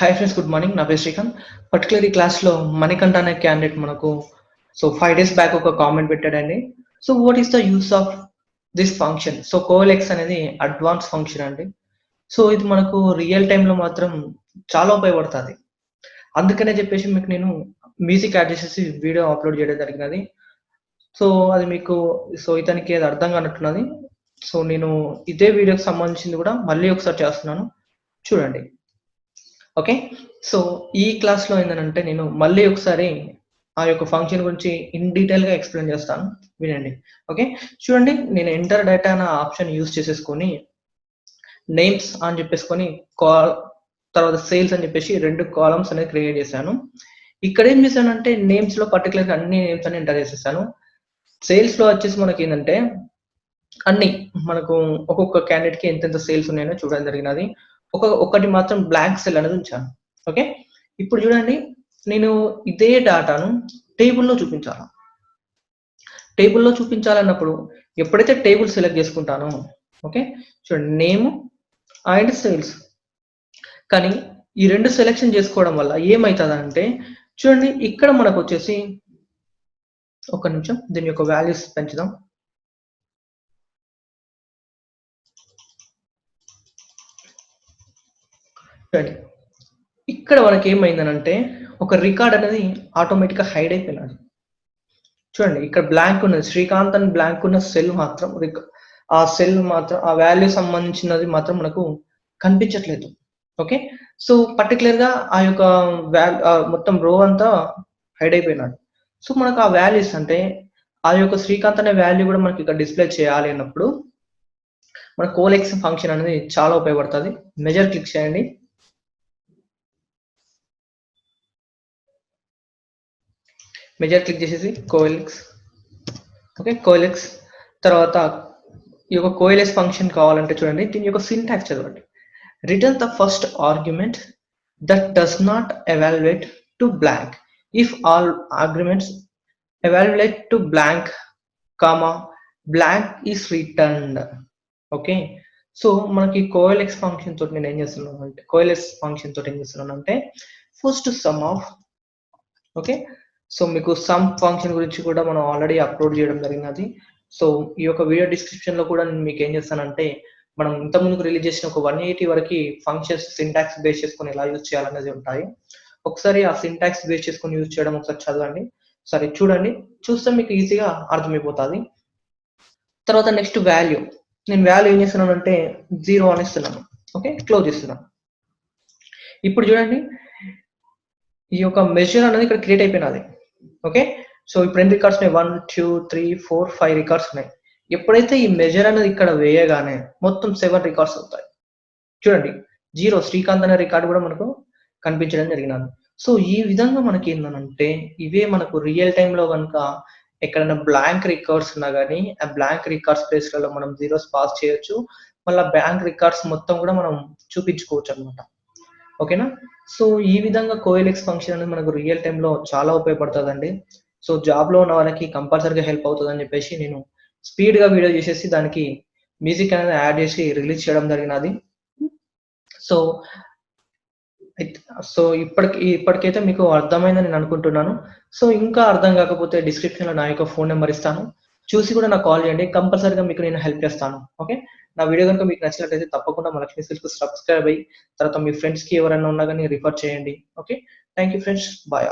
Hi friends, good morning. నా పేరు Srikanth. Particular ఈ క్లాస్లో మణికంఠ అనే క్యాండిడేట్ మనకు 5 days బ్యాక్ ఒక కామెంట్ పెట్టాడండి. So what is the use of this function? So కోఎల్ఎక్స్ అనేది అడ్వాన్స్ ఫంక్షన్ అండి. సో ఇది మనకు రియల్ టైంలో మాత్రం చాలా ఉపయోగపడుతుంది. అందుకనే చెప్పేసి మీకు నేను మ్యూజిక్ యాడ్ చేసేసి వీడియో అప్లోడ్ చేయడం జరిగినది. సో అది మీకు ఇతనికి అది అర్థం కానట్టున్నది. సో నేను ఇదే వీడియోకి సంబంధించింది కూడా మళ్ళీ ఒకసారి చేస్తున్నాను, చూడండి. ఓకే, సో ఈ క్లాస్లో ఏంటంటే నేను మళ్ళీ ఒకసారి ఆ యొక్క ఫంక్షన్ గురించి ఇన్ డీటెయిల్గా ఎక్స్ప్లెయిన్ చేస్తాను, వినండి. ఓకే, చూడండి. నేను ఎంటర్ డేటా అనే ఆప్షన్ యూజ్ చేసేసుకొని నేమ్స్ అని చెప్పేసుకొని తర్వాత సేల్స్ అని చెప్పేసి 2 కాలమ్స్ అనేది క్రియేట్ చేశాను. ఇక్కడ ఏం చేశానంటే నేమ్స్లో పర్టికులర్గా అన్ని నేమ్స్ అని ఎంటర్ చేసేసాను. సేల్స్లో వచ్చేసి మనకి ఏంటంటే అన్ని మనకు ఒక్కొక్క క్యాండిడేట్కి ఎంతెంత సేల్స్ ఉన్నాయో చూడడం జరిగినది. ఒకటి మాత్రం బ్లాంక్ సెల్ అనేది ఉంచాను. ఓకే, ఇప్పుడు చూడండి, నేను ఇదే డాటాను టేబుల్లో చూపించాలి. టేబుల్లో చూపించాలన్నప్పుడు ఎప్పుడైతే టేబుల్ సెలెక్ట్ చేసుకుంటానో, ఓకే, చూడండి, నేమ్ అండ్ సేల్స్. కానీ ఈ 2 సెలెక్షన్ చేసుకోవడం వల్ల ఏమవుతుందంటే చూడండి, ఇక్కడ మనకు వచ్చేసి ఒక్క నిమిషం దీని యొక్క వాల్యూస్ పెంచుదాం. చూడండి, ఇక్కడ మనకి ఏమైందనంటే ఒక రికార్డ్ అనేది ఆటోమేటిక్గా హైడ్ అయిపోయినది. చూడండి, ఇక్కడ బ్లాంక్ ఉన్నది, శ్రీకాంత్ అని బ్లాంక్ ఉన్న సెల్ మాత్రం ఆ సెల్ మాత్రం ఆ వాల్యూ సంబంధించినది మాత్రం మనకు కనిపించట్లేదు. ఓకే, సో పర్టికులర్గా ఆ యొక్క మొత్తం రో అంతా హైడ్ అయిపోయినాడు. సో మనకు ఆ వాల్యూస్ అంటే ఆ యొక్క శ్రీకాంత్ అనే వాల్యూ కూడా మనకి ఇక్కడ డిస్ప్లే చేయాలి అన్నప్పుడు మన కోఎల్ఎక్స్ ఫంక్షన్ అనేది చాలా ఉపయోగపడుతుంది. మెజర్ క్లిక్ చేయండి. మెజర్ క్లిక్ చేసేసి కోఎల్ఎక్స్. ఓకే, కోఎల్ఎక్స్ తర్వాత ఈ యొక్క కోఎల్ఎక్స్ ఫంక్షన్ కావాలంటే చూడండి, దీని యొక్క సింటాక్స్ చదవండి. Return the first argument that does not evaluate to blank if all arguments evaluate to blank comma blank is returned. Okay, so మనకి కోఎల్ఎక్స్ ఫంక్షన్ తోటి నేను ఏం చేస్తున్నాను అంటే first some of, okay, so మీకు సమ్ ఫంక్షన్ గురించి కూడా మనం ఆల్రెడీ అప్లోడ్ చేయడం జరిగినది. సో ఈ యొక్క వీడియో డిస్క్రిప్షన్ లో కూడా నేను మీకు ఏం చేస్తానంటే మనం ఇంతకుముందుకు రిలీజ్ చేసిన ఒక 180 వరకు ఫంక్షన్స్ సింటాక్స్ బేస్ చేసుకొని ఎలా యూజ్ చేయాలనేది ఉంటాయి. ఒకసారి ఆ సింటాక్స్ బేస్ చేసుకొని యూజ్ చేయడం ఒకసారి చదవండి, సరే చూడండి, చూస్తే మీకు ఈజీగా అర్థమైపోతుంది. తర్వాత నెక్స్ట్ వాల్యూ, నేను వాల్యూ ఏం చేస్తున్నాను అంటే 0 అని ఇస్తున్నాను. ఓకే, క్లోజ్ చేస్తున్నాను. ఇప్పుడు చూడండి, ఈ యొక్క మెజర్ అనేది ఇక్కడ క్రియేట్ అయిపోయినది. ఓకే, సో ఇప్పుడు ఎన్ని రికార్డ్స్ ఉన్నాయి? 1 2 3 4 5 రికార్డ్స్ ఉన్నాయి. ఎప్పుడైతే ఈ మెజర్ అనేది ఇక్కడ వేయగానే మొత్తం 7 రికార్డ్స్ అవుతాయి. చూడండి, 0 శ్రీకాంత్ అనే రికార్డు కూడా మనకు కనిపించడం జరిగినది. సో ఈ విధంగా మనకి ఏంటంటే ఇవే మనకు రియల్ టైంలో కనుక ఎక్కడైనా బ్లాంక్ రికార్డ్స్ ఉన్నా కానీ ఆ బ్లాంక్ రికార్డ్స్ ప్లేస్లలో మనం జీరోస్ పాస్ చేయొచ్చు. మళ్ళీ బ్లాంక్ రికార్డ్స్ మొత్తం కూడా మనం చూపించుకోవచ్చు అనమాట. ఓకేనా, సో ఈ విధంగా కోఎల్ఎక్స్ ఫంక్షన్ అనేది మనకు రియల్ టైంలో చాలా ఉపయోగపడుతుందండి. సో జాబ్లో ఉన్న వాళ్ళకి కంపల్సరీగా హెల్ప్ అవుతుందని చెప్పేసి నేను స్పీడ్గా వీడియో చేసేసి దానికి మ్యూజిక్ అనేది యాడ్ చేసి రిలీజ్ చేయడం జరిగినది. సో ఇప్పటికైతే మీకు అర్థమైందని నేను అనుకుంటున్నాను. సో ఇంకా అర్థం కాకపోతే డిస్క్రిప్షన్లో నా యొక్క ఫోన్ నెంబర్ ఇస్తాను, చూసి కూడా నాకు కాల్ చేయండి, కంపల్సరీగా మీకు నేను హెల్ప్ చేస్తాను. ఓకే, నా వీడియో కనుక మీకు నచ్చినట్లయితే తప్పకుండా మా లక్ష్మీ సిల్క్ సబ్స్క్రైబ్ అయ్యి తర్వాత మీ ఫ్రెండ్స్కి ఎవరైనా ఉన్నా కానీ రిఫర్ చేయండి. Okay, thank you friends, bye.